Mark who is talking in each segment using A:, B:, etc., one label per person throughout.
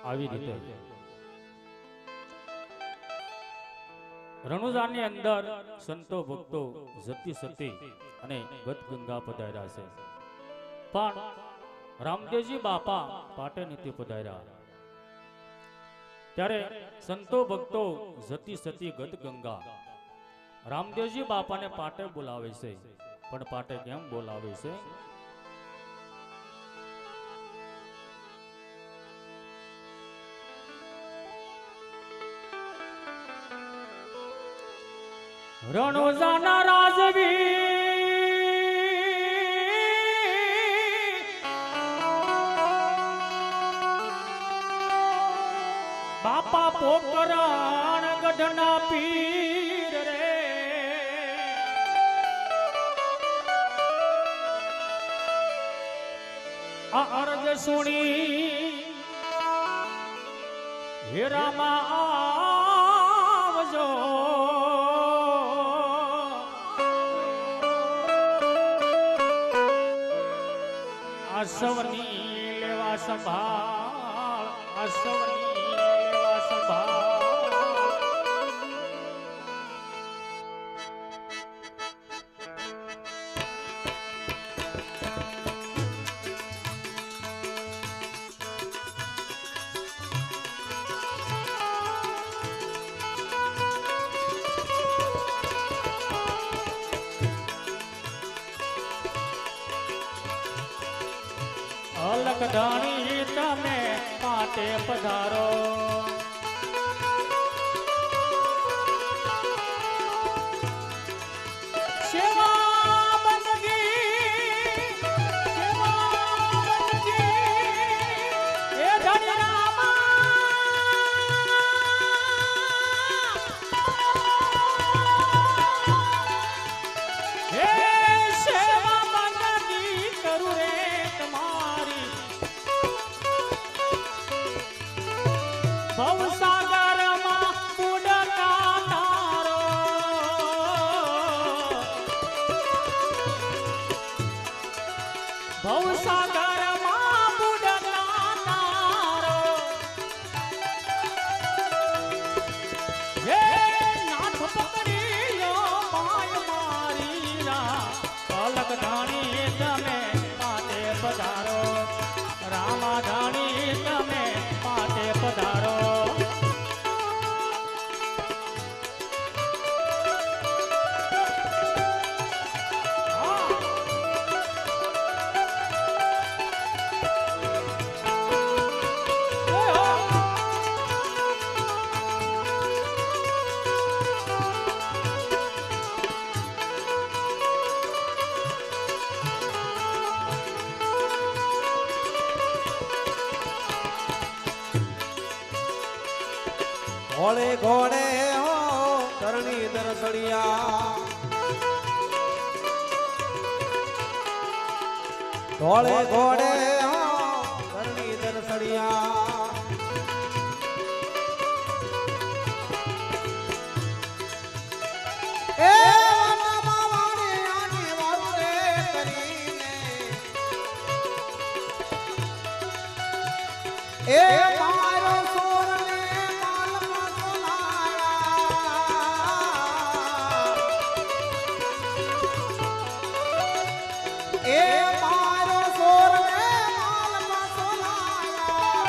A: આવી રીતે રણુજાની અંદર સંતો ભક્તો જતી સતી અને ગત ગંગા પધાર્યા છે, પણ રામદેવજી બાપા પાટે નથી પધાર્યા. ત્યારે સંતો ભક્તો જતી સતી ગત ગંગા રામદેવજી બાપાને પાટે બોલાવે છે, પણ પાટે કેમ બોલાવે છે? રણુજાના રાજવી બાપા પોકરણ ગઢના પીર રે, આ અરજ સુણી હેરામાં આવજો. આસવની લેવા સંભાળ, આસવની લેવા સંભાળ. અલગ ધાણી તમે પાટે પધારો, સેવા બંદગી, સેવા બંદગી એ ધણી રામા. હે સેવા બંદગી કરું રે તમારી, ભવસાગરમાં બુડકા તારો, ભવસાગરમાં બુડકા તારો. હે નાથ પકડી લો માય મારી રા, અલગ ધાણી તમે પાટે પધારો, રામા ધાણી તમે પાટે પધારો.
B: ઘોડે ઘોડે હો ધરણી દરસડિયા, ઘોડે ઘોડે હો ધરણી દરસડિયા. એ વનમાં વાણી આની વારે કરીને એ મારો સોરને માલમાં સોનાયા, એ મારો સોરને માલમાં સોનાયા.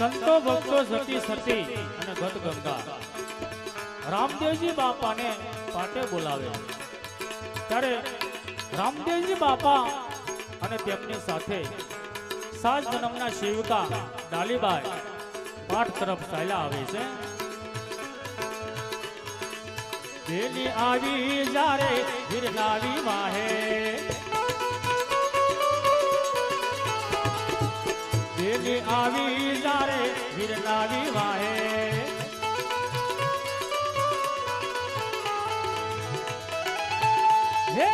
A: સંતો ભક્તો સતી સતી અને ગત ગંગા રામદેવજી બાપાને પાટે બોલાવે ત્યારે રામદેવજી બાપા અને તેમની સાથે 7 જન્મના સેવિકા ડાલીબાઈ પાઠ તરફ ચાલ્યા આવે છે. બેલી આવી જારે ગિરનારી વાહે, બેલી આવી જારે ગિરનારી વાહે, હે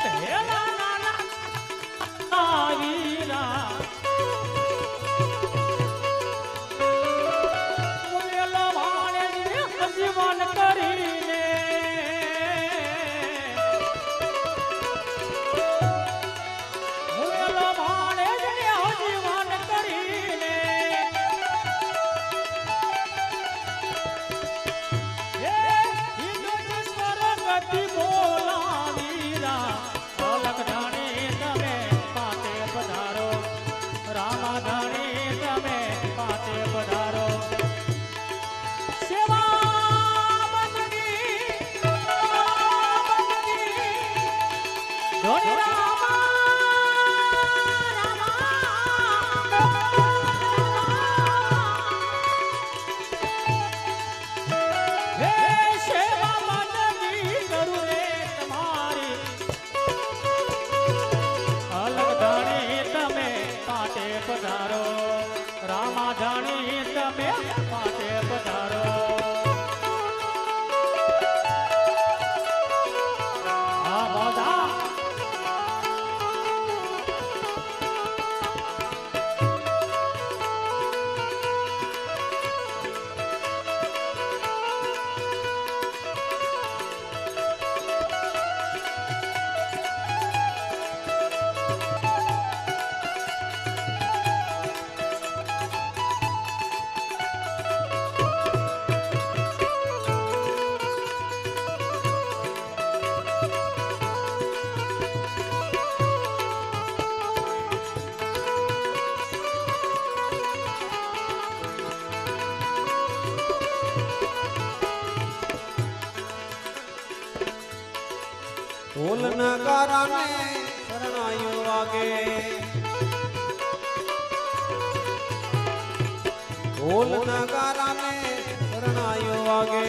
A: ભેલા નાના આવીરા મુએલો વાણે જીવન કરીને મુએલો વાણે જીવન કરીને હે ઈશ્વર ગતિ બોલાવીરા અલગ જાણે તમે પાતે પધારો, રામા જાણે તમે પાતે પધારો. સેવા બંદગી ધોની રામા હે સેવા બંદગી કરું રે તમારી, અલગ જાણે તમે પાટે પધારો, રામા જાણે તમે પાટે પધારો. આ બધા
B: ઢોલ નગારાને શરણાયું વાગે, ઢોલ નગારાને શરણાયું વાગે,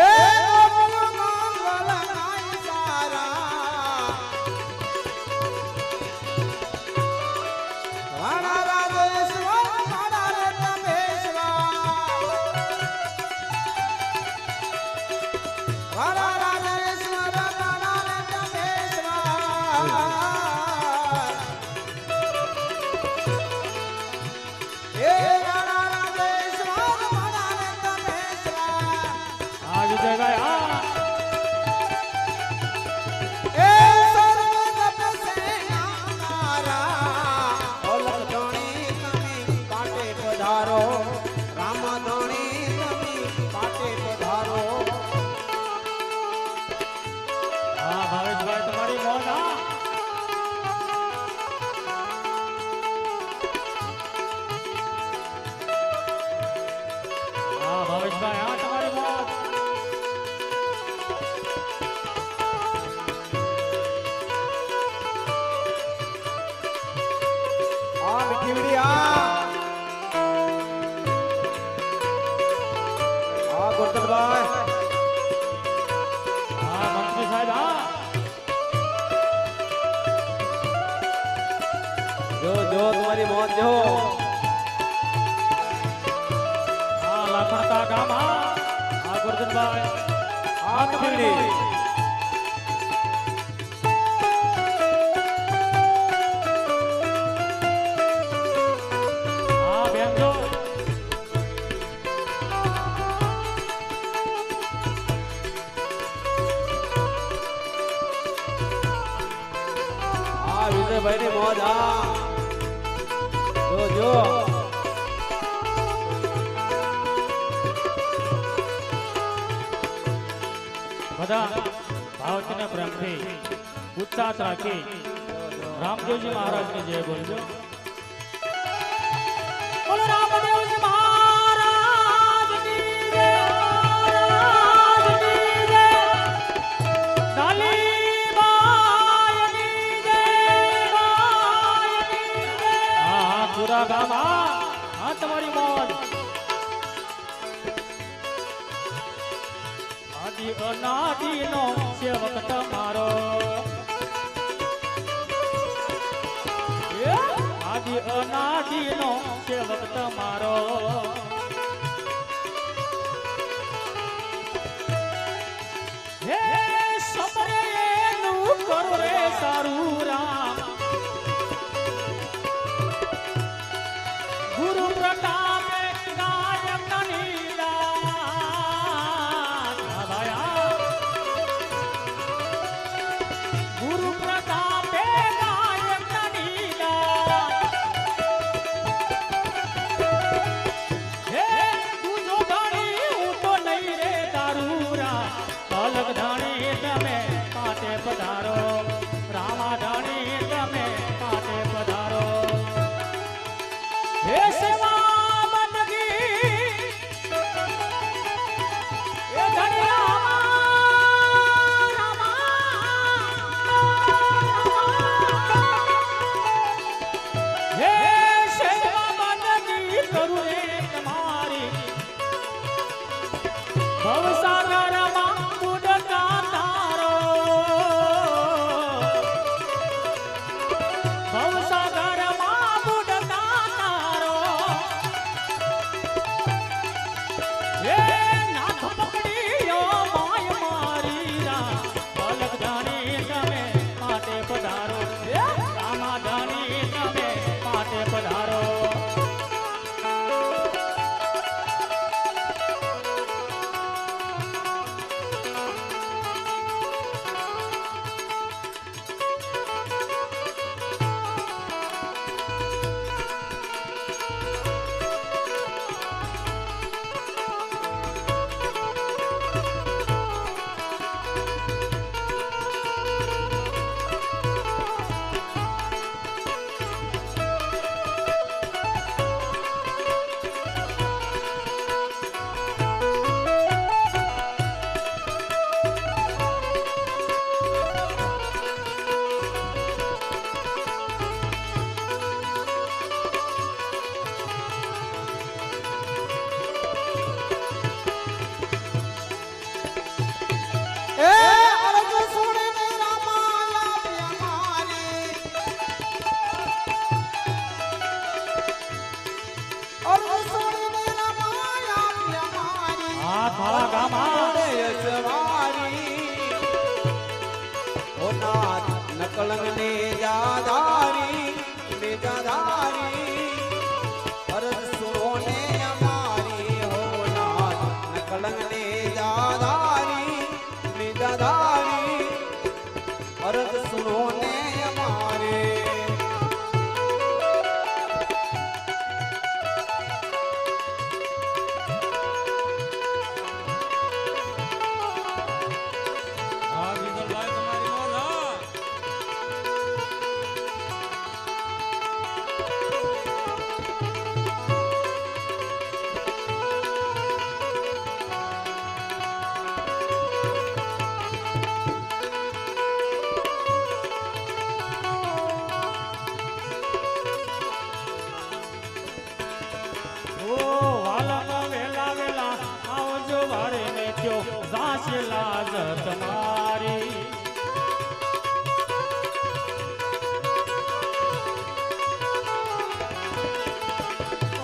B: એ ગોકુળ મંગલ ગાય સારા, વાડા રાજેશ્વર વાડા રે તમેશ્વર, વાડા રાજેશ્વર વાડા રે તમેશ્વર, એ વાડા રાજેશ્વર વાડા રે તમેશ્વર,
A: આ વિજયભાઈ આ
B: એ સર્વ તપસે નારા, ઓલખ ધણી તમે પાટે પધારો, રામ ધણી તમે પાટે પધારો.
A: હા ભાવેશભાઈ તમારી મોજ હા. હા ભાવેશભાઈ હા તમારી મોજ.
B: આ મીઠીવડી આ ગોરધનભાઈ,
A: હા મંત્રી સાહેબ હા.
B: જો જો તમારી મોજ જો.
A: હા લાખણતા ગામ હા. હા ગોરધનભાઈ
B: આ મીઠીવડી
A: હા બેન જો.
B: આ વિજયભાઈ ની મોજ આ જો જો.
A: બધા ભાવથી ને પ્રેમથી ઉત્સાહ રાખી રામદેવજી મહારાજની જય બોલજો. બોલો રામદેવજી મહારાજની જય. મહારાજની જય. ડાલીબાઈની જય. બાઈની જય. હા પૂરા ગામ હા તમારી મોજ. આદિ અનાદિનો સેવક તમારો. આદિ અનાદિનો સેવક તમારો. હે સમરે એનું કરો રે સારું રામ. ગુરુ પ્રતાપે ગાયક નીલા ભાયા. ગુરુ પ્રતાપે ગાયક નીલા. હે તુજો ઘણી હું તો નહીં રે તારુરા. અલગ ધાણી તમે પાટે પધારો. રામા ધાણી તમે પાટે પધારો. હે સેવા બંદગી એ ધણી રામા. હે સેવા બંદગી કરું રે તમારી. ભવસાગરમાં બુડકા તારો. ભવસાગરમાં બુડકા તારો. હે નાથ પકડીયો માય મારી રા. અલગ જાણી તમે માટે પધારો. રામા જાણી તમે માટે પધારો.
B: એ અરજ સુણીને રામાયા પ્યારી. અરજ સુણીને રામાયા પ્યારી.
A: હા મારા ગામ
B: મોડે યશવારી. ઓ નાથ નકલંગ ને જાધારી. ને જાધારી. અરજ સુણો ને અમારી. હો નાથ નકલંગ ને જાધારી. ને જાધારી. અરજ સુણો ને અમારે.
C: હા વિજલભાઈ તમારી મોજ હા.
A: ઓ વાલા વેલા વેલા આવજો વારે ને ત્યો ઝાંસી લાજ તમારી.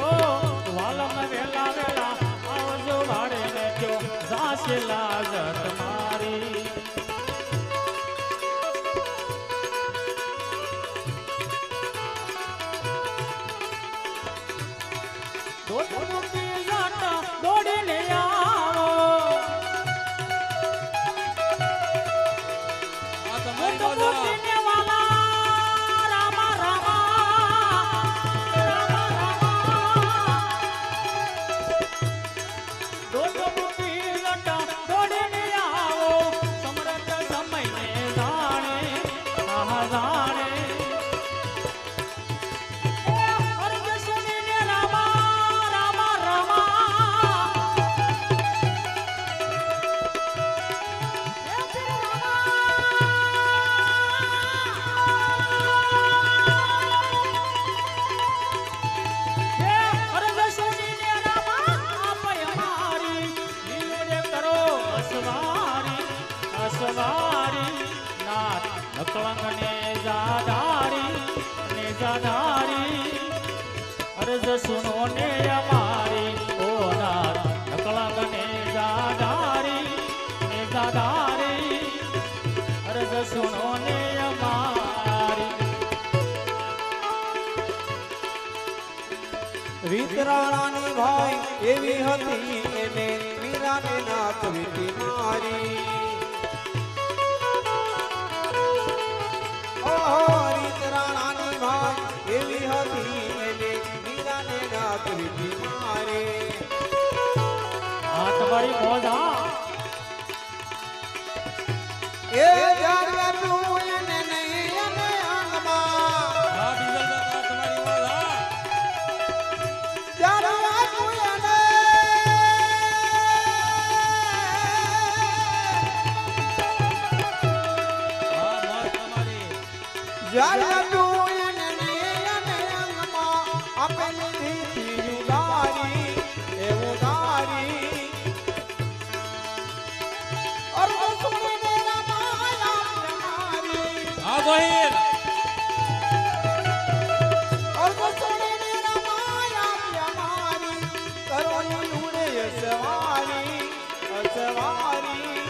A: ઓ વાલા વેલા વેલા આવજો વારે ને ત્યો ઝાંસી લાજ તમારી. દોડીને આવો.
C: આ તમારી મોજ હા.
A: દોડીને વાલા રામા રામા. રામા રામા. દોડીને આવો. સમરથ સમયને જાણે. આહા જાણે. અરજ સુનો ને અમારી ઓ નાથ નકળંગ ને જાધારી અરજ સુનો ને અમારી.
B: વિતરાણાની ભાઈ એવી હતી એને મીરાને નાથ વીતી મારી. ઓહો વિતરાણાની ભાઈ એવી હતી એને મીરાને નાથ વીતી મારી.
A: આ તમારી મોજા
B: એ જાણે તું એને નહીં અને અંગમાં
C: હા બીજલ કાકા તમારી મોજ હા.
B: જાણે તું એને
C: હા મોજ તમારી.
B: જાણે તું એને નહીં અને અંગમાં આપેલી દીધી ઉદારી એ ઉદારી. અરે સુણીને રમાયા મારી.
C: હા ગોહિલ.
B: અરે સુણીને રમાયા મારી. કરોની ઉડે સવારી અસવારી.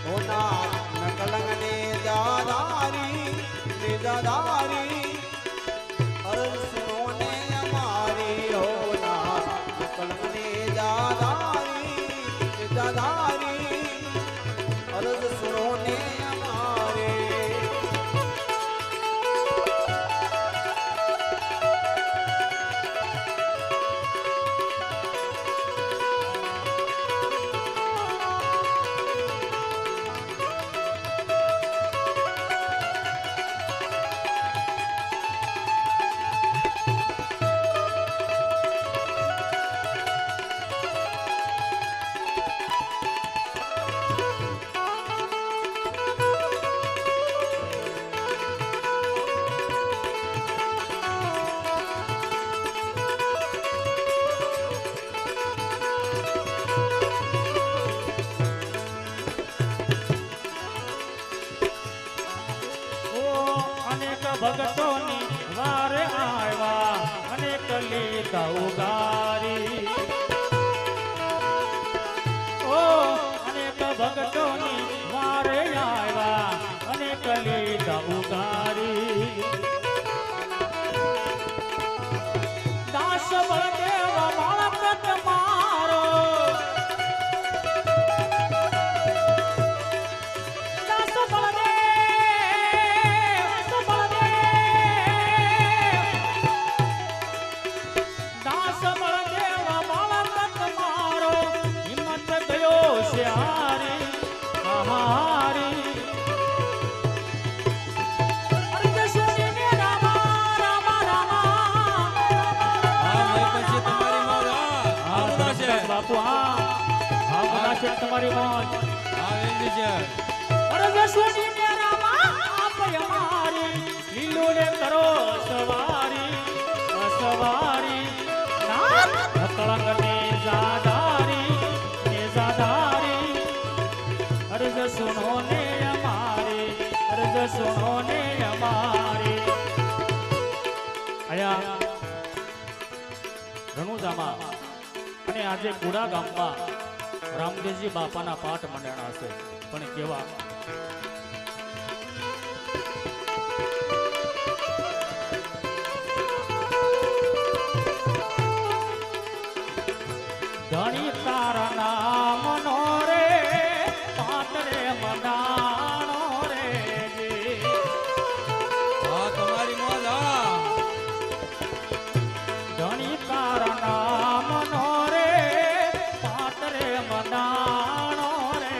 B: હોના નકલંગ ને જાદારી નિજાદારી. અરે સુનો ને અમારી હોના નકલંગ ને જાદારી નિજાદારી. અરજ સુનો ને અમારે.
A: ભગતોની વારે આવ્યા અનેક લીધા ઉગારી. ઓ અનેક ભગતોની વારે આવ્યા અનેક લીધા ઉગારી. દાસ બળદેવ બાળક મારો બાપુ તમારી મોજ
C: હા વેંદી છે.
A: અરજ સોની ને રામા આપ અમારી લીલો ને કરો સવારી અસવારી. નાથ નકળંગ ને જાધારી અરજ સુનો ને અમારી અરજ સુનો ને અમારી. આયા રણુજામાં અને આજે કુડા ગામમાં રામદેવજી બાપાના પાઠ મંડાણા છે પણ કેવા ધણી તારા નામનો રે પાતરે મંડાણો રે
C: હા તમારી મોજ હા.
A: ધણી તારા નામનો રે પાતરે મંડાણો રે.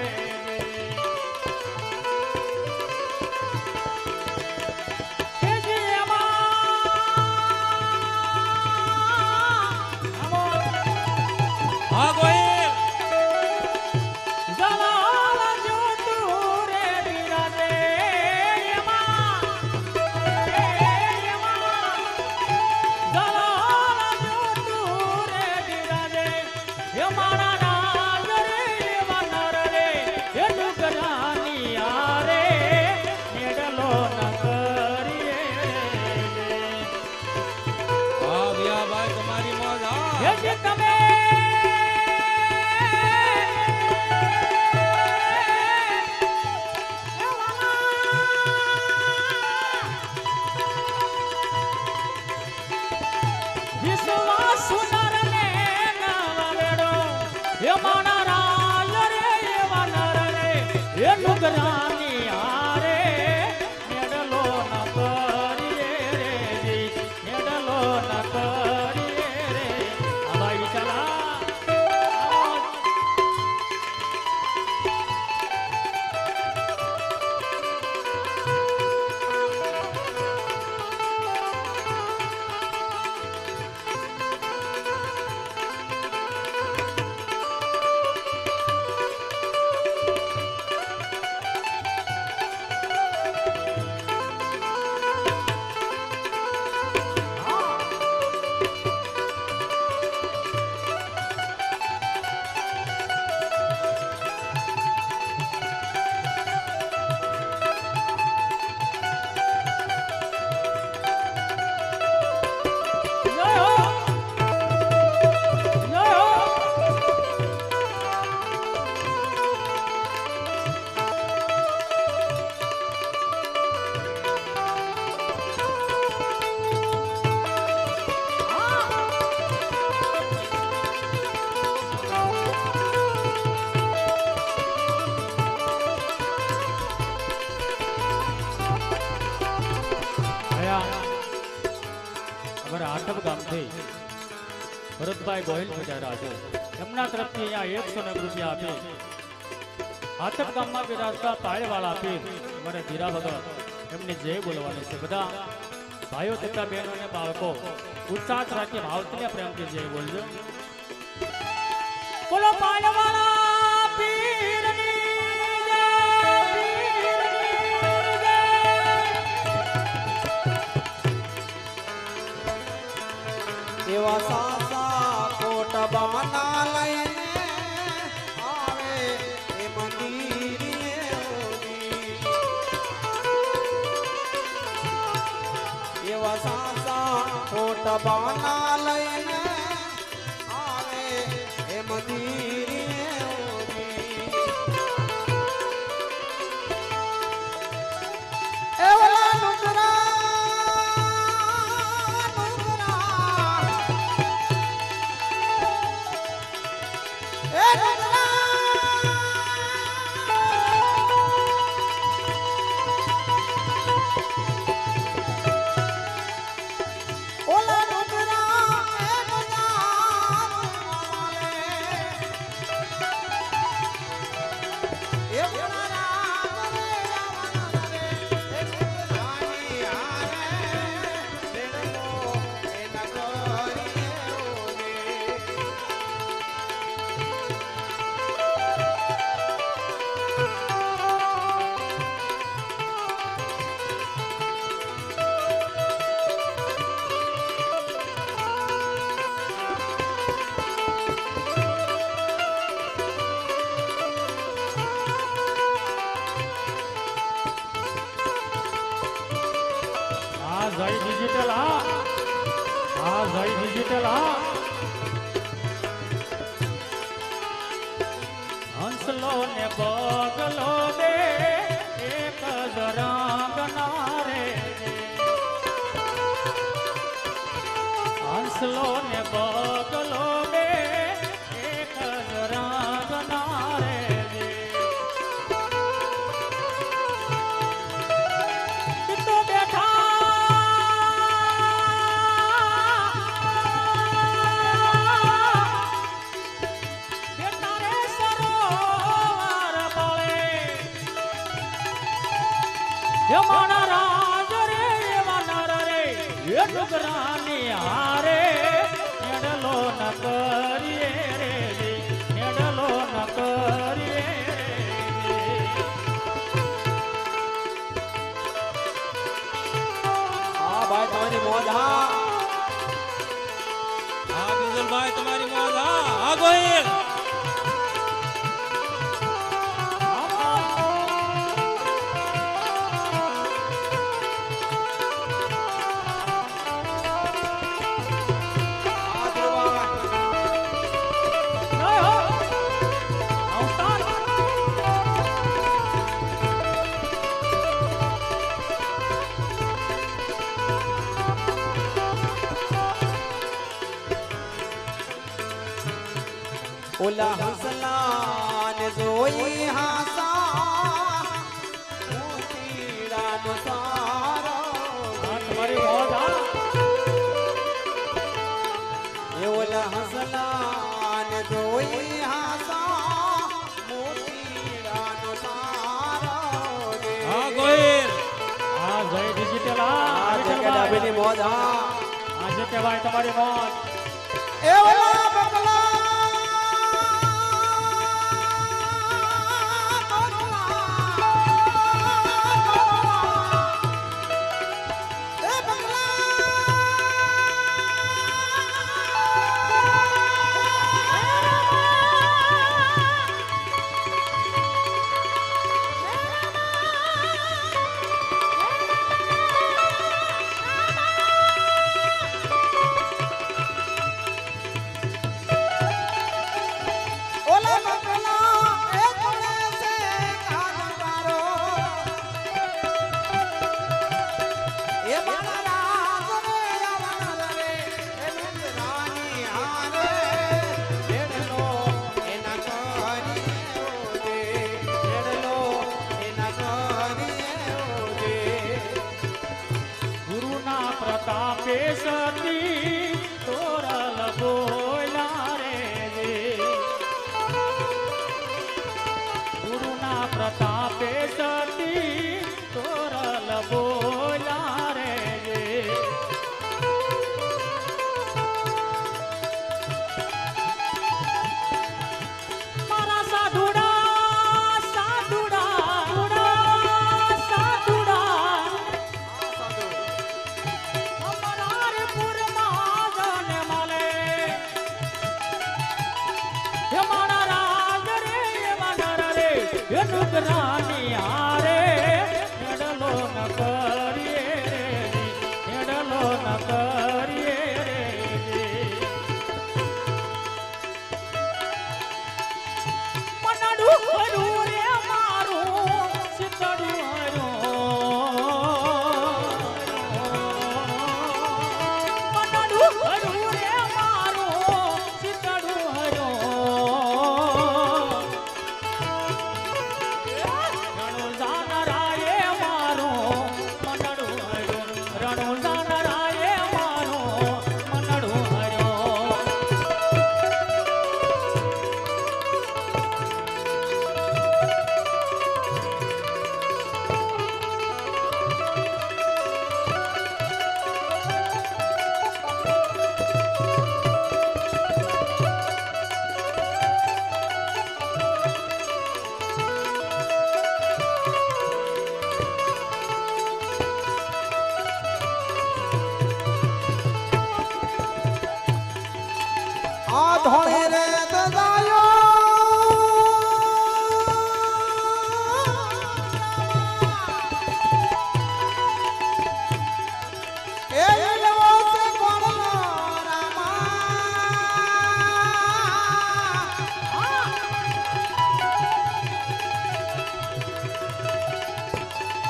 C: હા ગોહિલ.
A: એ જે તમે વિશ્વાસ સુનરને નવેડો એ માણા રાજ રે એવા નર રે એ નુગરાની હારે મેડલો ન કરીએ રે જી મેડલો ન કરીએ રે આ ભાઈ વિશાલા અમારા આઠમ ગામથી ભરતભાઈ ગોહિલ પધાર્યા છે એમના તરફથી અહીંયા 100 રૂપિયા આપી આઠમ ગામમાં બિરાજતા પાળેવાળા આપી અમારે ધીરા ભગત એમની જય બોલવાની છે બધા ભાઈઓ તથા બહેનો અને બાળકો ઉત્સાહ રાખી ભાવતીને પ્રેમથી જય બોલજો બોલો પાળેવાળા પીરની જય, પીરની જય.
B: એવા સાસા કોટ બના લઈને આવે એ મંદિરે ઓની. એવા સાસા કોટ બના લઈને આવે એ મંદિરે ઓની. એવલા નુકરા
A: જય ડિજિટલ હા જય ડિજિટલ હંસલો ને બગલો બે એક જ રંગના રે હંસલો ને બગલો બે એક જ રંગના રે તો બેઠા માણા રાજ રે એવા નર રે એ ડુગરાની હારે નેડલો ન કરીએ રે નેડલો ન કરીએ રે.
B: હા ભાઈ તમારી મોજ હા.
C: હા બિજલભાઈ તમારી મોજ હા ગોહિલ
B: આ ધ્રુવા ઓલા હંસલાને જોઈ હાસા મોતીડાનો સારો
A: હા તમારી મોજ હા
B: એ ઓલા હંસલાને જોઈ હાસા મોતીડાનો સારો
C: હા ગોહિલ
A: હા જય ડિજિટલ
B: આ
A: હા
B: જગ્યા ડાબીની મોજ હા
A: આ જે કહેવાય તમારી મોજ
B: એ ઓલા બકલા
A: ગુરુના પ્રતાપે સતી તોરલ બોલા રે ગુરુના પ્રતાપે સતી તોરલ બોલા રે મારા સાધુડા સાધુડા સાધુડા અમારે પુરમાં જને મળે હે મારા રાજ રે વાનર રે હે નુકરાની હારે હેડલો ન કરીએ રે હેડલો ન કરીએ રે મનડું ખરું રે મારું સિતડું મનડું ખરું રે મારું સિતડું રણુ જાનરાએ મારું મનડું રણુ જાનરાએ મારું મનડું
B: આ ધોળે રે દદાયો એ લવો સે કોણો રામા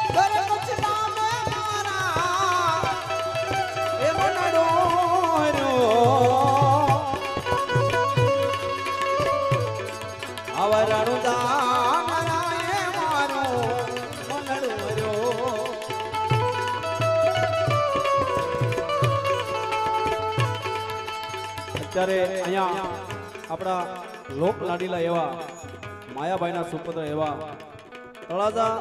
B: દરે કચના મે મારા એ મનડો આવરણું દાનરાએ મારું મનડું હર્યો. અત્યારે અહીંયા આપણા લોક લાડીલા એવા માયાભાઈના સુપુત્ર એવા તળાજા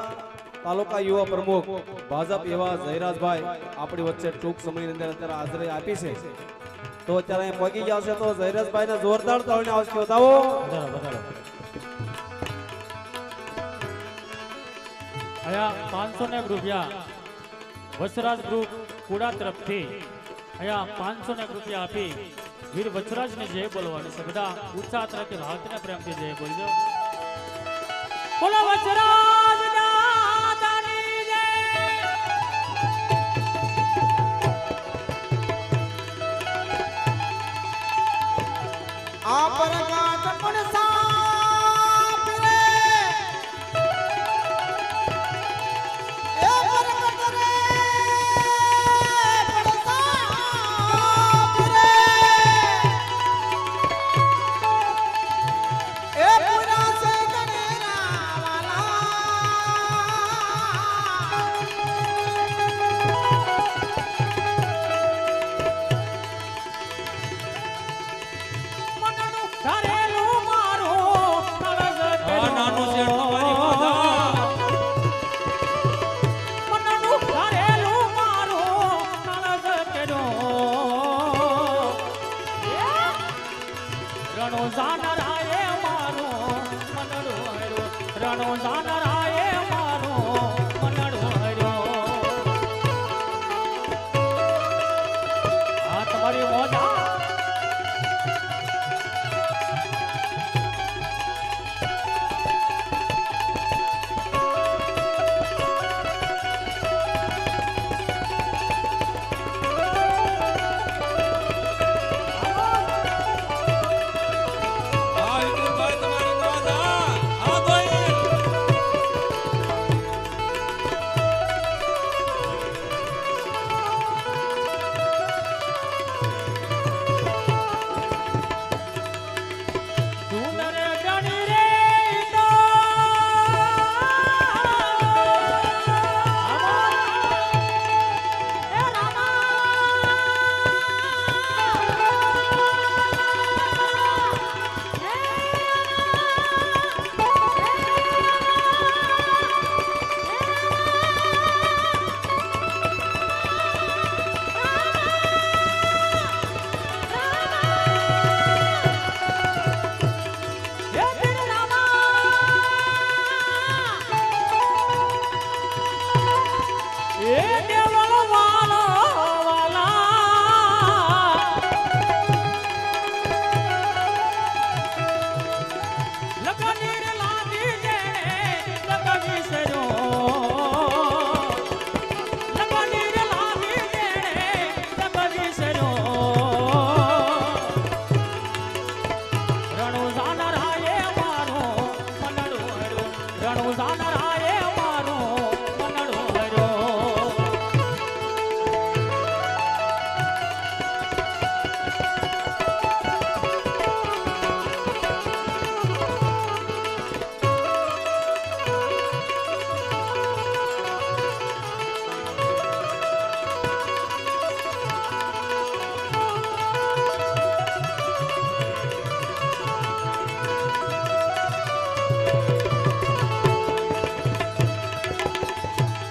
B: તાલુકા યુવા પ્રમુખ ભાજપ એવા જયરાજભાઈ આપણી વચ્ચે ટૂંક સમયની અંદર અત્યારે હાજરી આપી છે. તો અત્યારે અહીં પહોંચી ગયા છે તો જયરાજભાઈને જોરદાર તાળીઓનો અવાજ બતાવો.
A: અહીંયા 500 રૂપિયા વસરાજ ગ્રુપ કુડા તરફથી અહીંયા 500 રૂપિયા આપી વીર વસરાજને જય બોલવાની છે. બધા ઉત્સાહ તરફથી ભારતને પ્રેમથી જય બોલજો. બોલો વસરાજ દાદાની જય.
B: આ પરગાટ પણ સાપ રે એ પરગાટ રે પણ સાપ રે
A: કરેલું મારું નળજ
C: આ નાનું શેઠ તમારી વાજા
A: મનનું કરેલું મારું નળજ કર્યું રણો જાનરાએ મારું મનડું હર્યું રણો જાનરાએ મારું મનડું હર્યું આ તમારી મોજા
C: આ વિપુલભાઈ તમારી વાજા આ ગોહિલ
A: સુંદર ગણી રે તો એ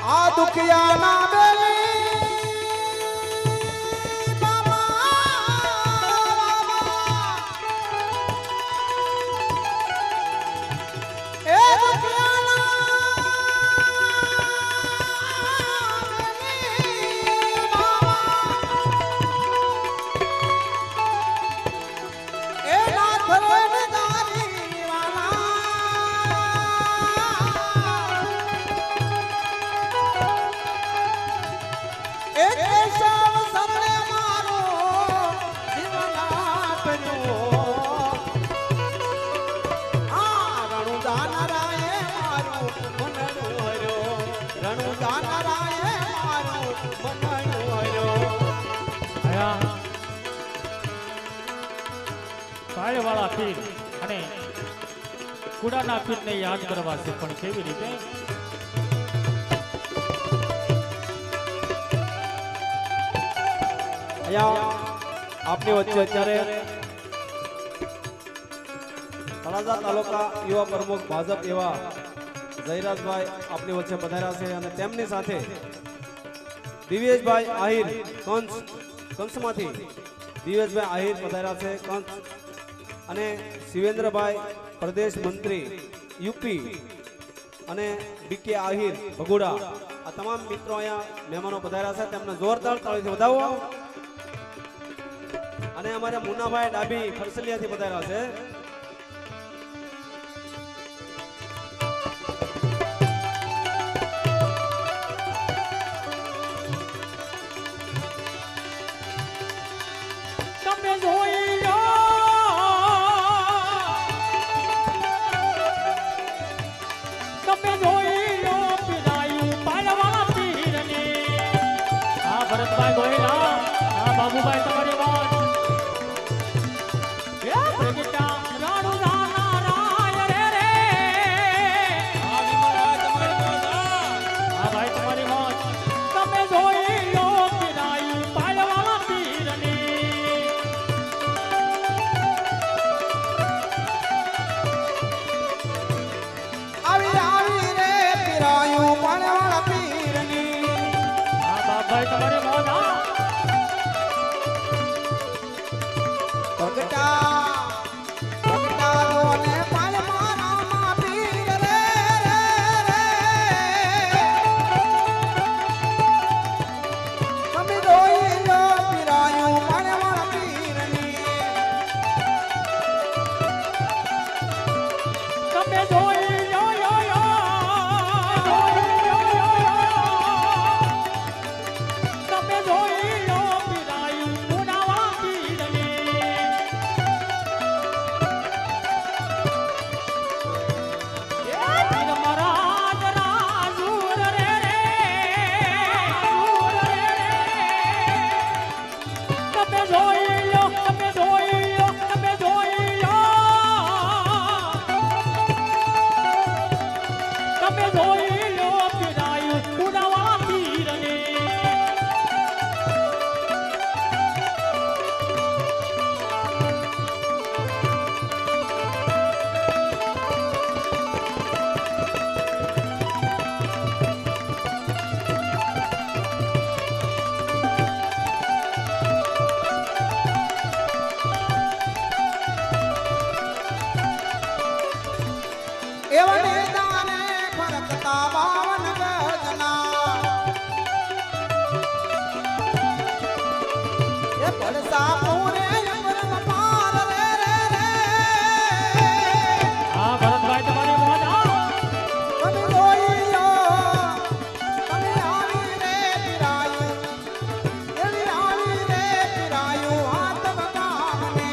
D: આ દુખિયા ના બેલી એ દુખિયા એ ના થરે દારી વાલા એ કેશવ સબળે મારો જીવના કર્યો આ રણુ દાનરાએ મારું મનનું હર્યો રણુ દાનરાએ મારું મનનું હર્યો
A: આયા પાયવાળા પીર અને કુડાના પીરને યાદ કરવા છે પણ કેવી રીતે
B: અહીંયા આપની વચ્ચે અત્યારે તળાજા તાલુકા યુવા પ્રમુખ ભાજપ એવા જયરાજભાઈ આપની વચ્ચે પધાર્યા છે અને તેમની સાથે દિવ્યેશભાઈ આહિર કંસમાંથી દિવ્યેશભાઈ આહિર પધાર્યા છે કંસ અને શિવેન્દ્રભાઈ પ્રદેશ મંત્રી યુપી અને બીકે આહિર ભગુડા આ તમામ મિત્રો અહીંયા મહેમાનો પધાર્યા છે તેમને જોરદાર તાળીથી વધાવો અને અમારા મુન્નાભાઈ ડાબી ફરસલિયાથી પધાર્યા છે
A: તમે જોઈ લો તમે જોઈ લો પીરાયું પાયવાળા પીરને આ ભરતભાઈ ગોયલા આ બાબુભાઈ તમારી વાત એ પ્રગટા
D: એવા નેતાને ફરકતા બાવન ગજના એ પડસા પૂરે અમર પાર રે રે રે
A: હા ભરતભાઈ તમારી મોજ હા.
D: તમે જોઈ લો તમે આવી રે પીરાયું એવી આવી રે પીરાયું હાથ બગામને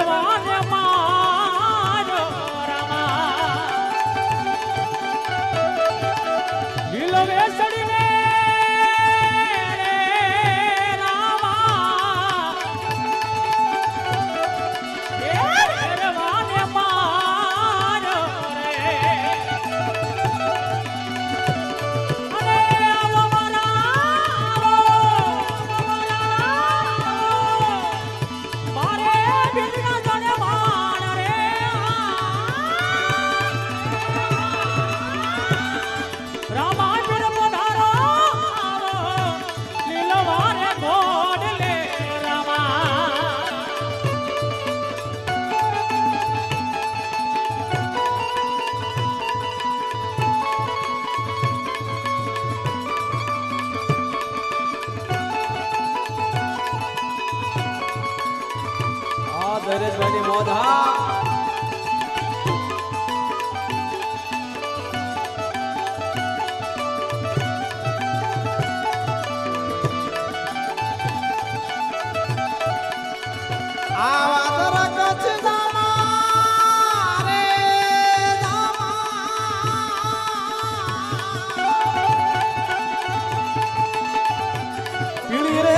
A: ભરવાને મારો રામા લીલો વેસડીને રામા એ ભરવાને મારો રે અરે આવો મારે બિલના જણે માણ રે રામા પીર પધારો લીલો વારે ગોડ લે રામા
B: આ ધૈર્યભાઈની મોજ હા
D: આવા તરક છે દામા રે દામા પીળી રે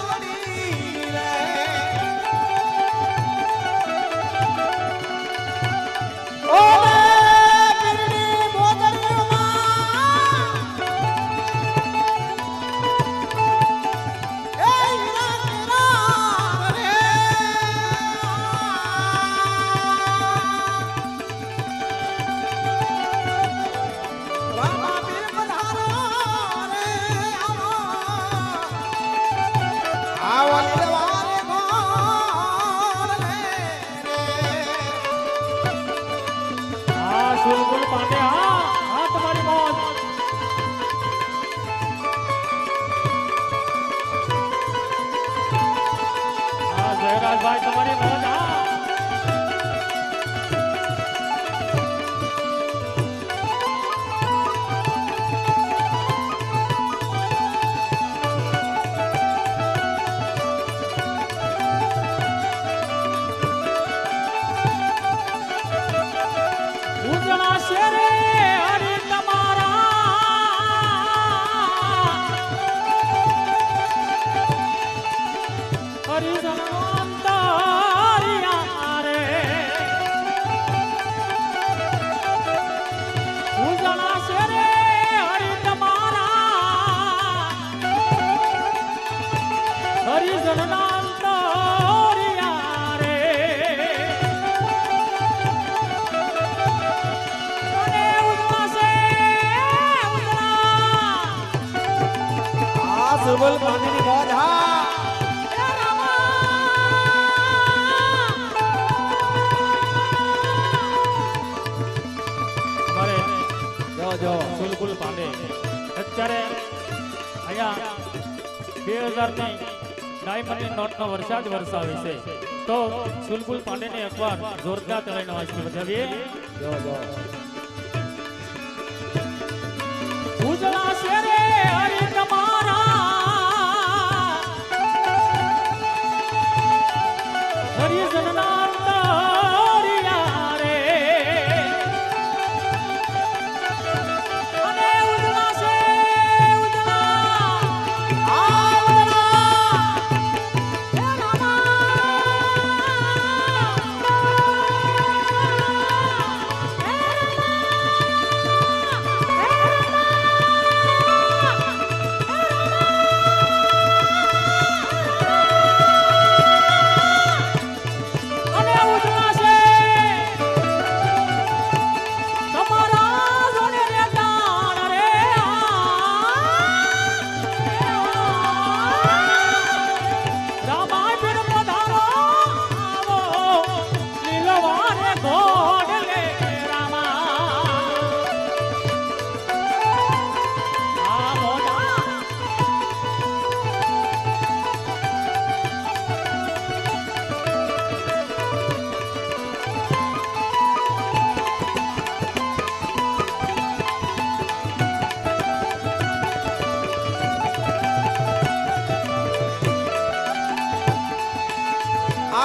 D: પાગડી રે ઓ પીળી મોદડીમાં એ હીરા કેરા રે રામા પીર પધારો રે આવો લેવારે ગોળ લે
A: આ સુરગુલ પાંડે હા તમારી મોજ હા જયરાજભાઈ તમારી મોજ હા ઉજળા શેરે હરિ તમારા હરિજન અંતરિયા રે ઉજળા શેરે હરિ તમારા હરિજન અંતરિયા રે અને ઉજળા છે ઉજળા
B: આ સુરબલ પાણીની મોજ હા
A: એ રામા અમારે
B: જો જો
A: સુલકુલ પાંડે અત્યારે અહીંયા 2000 ની ડાયમંડની નોટનો વરસાદ વરસાવે છે તો સુલકુલ પાંડેને એકવાર જોરદાર તળાઈને વાંચી બજાવીએ
B: જો જો
A: ઉજળા શેરે હરિ તમારા હરિજનના અંતરિયા રે અને ઉજળા છે ઉજળા
D: આ ઉજળા
A: હે રામા હે રામા હે રામા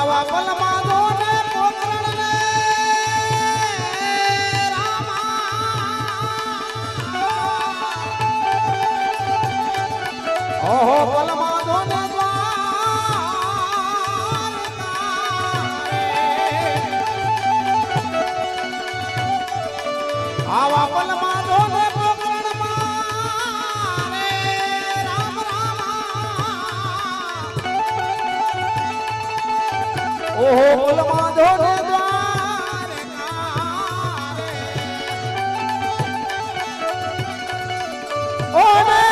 D: આવા પલમાં જોને પોકરણને રામા ઓહો પલમાં જોને આવા પલમાં જોને પોકરણમાં રે રામ રામા ઓહો પલમાં જોને ઓને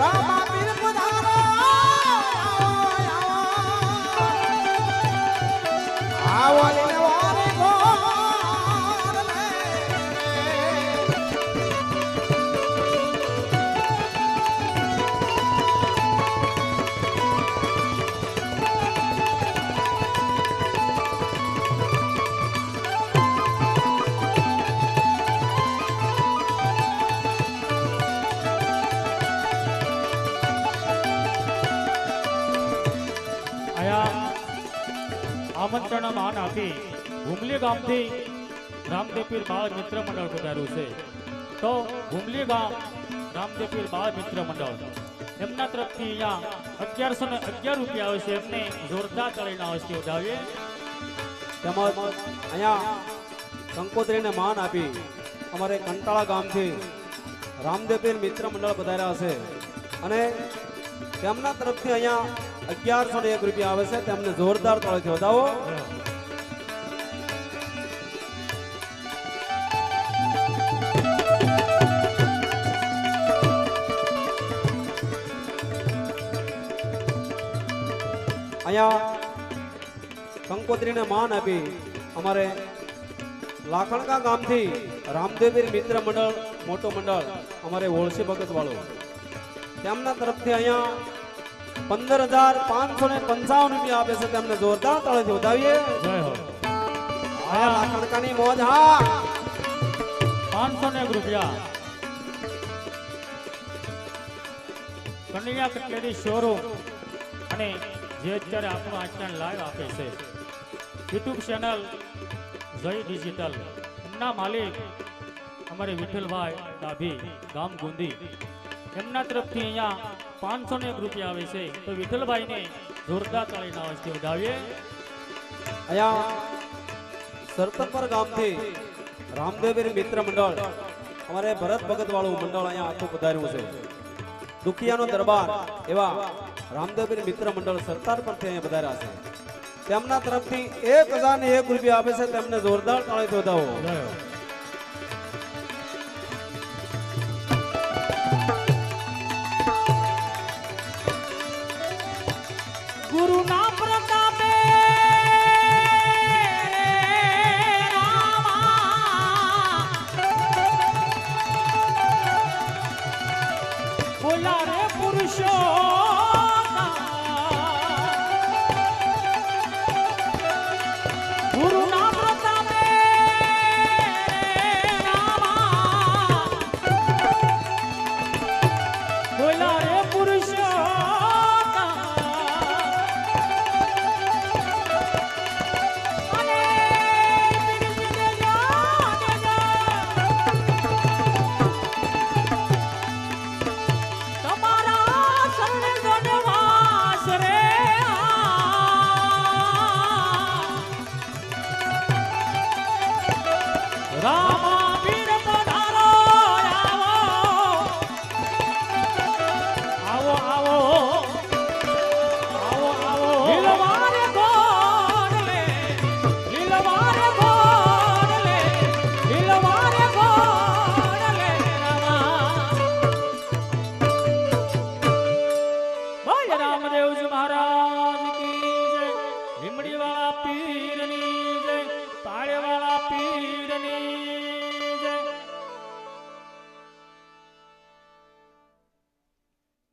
D: રામા પીર પધારો આવો લેને વારે ગોર લે
A: આમંત્રણ માન આપી હુમલી ગામથી રામદેવ પીર બાળ મિત્ર મંડળ પધાર્યું છે. તો હુમલી ગામ રામદેવ પીર બાળ મિત્ર મંડળ એમના તરફથી અહીંયા 1111 રૂપિયા આવે છે. એમને જોરદાર તાળીના હસ્તે વધાવીએ.
B: તેમજ અહીંયા કંકોત્રીને માન આપી અમારે કંટાળા ગામથી રામદેવ પીર મિત્ર મંડળ પધાર્યા છે અને તેમના તરફથી અહીંયા 1101 રૂપિયા આવે છે. તેમને જોરદાર તાળીથી વધાવો. અહીંયા કંકોત્રીને માન આપી અમારે લાખણકા ગામથી રામદેવીર મિત્ર મંડળ મોટો મંડળ અમારે ઓળસી ભગત વાળો તેમના તરફથી અહીંયા 15,555 રૂપિયા આપે છે. તેમને જોરદાર તાળીથી વધાવીએ.
A: જય હો.
B: આ લાખણકાની મોજ. હા
A: 501 રૂપિયા કનૈયા કટલેરી શોરૂમ અને જે અત્યારે આપણું આચરણ લાઈવ આપે છે યુટ્યુબ ચેનલ જય ડિજિટલ એમના માલિક અમારે વિઠ્ઠલભાઈ ડાભી ગામ ગુંદી એમના તરફથી અહીંયા 501 રૂપિયા આવે છે. તો વિઠ્ઠલભાઈને જોરદાર તાળીના હસ્તે વધાવીએ.
B: અહીંયા સરતરપર ગામથી રામદેવીર મિત્ર મંડળ અમારે ભરત ભગત વાળું મંડળ અહીંયા આખું પધાર્યું છે. દુખિયાનો દરબાર એવા રામદેવીર મિત્ર મંડળ સરદાર પરથી અહીંયા પધાર્યા છે. તેમના તરફથી 1001 રૂપિયા આપે છે. તેમને જોરદાર તાળીથી વધાવો.
A: જય હો.
D: ગુરુના પ્રતાપે રામા બોલા રે પુરુષો ગુરુના પ્રતાપે
A: લીમડી વાળા પીર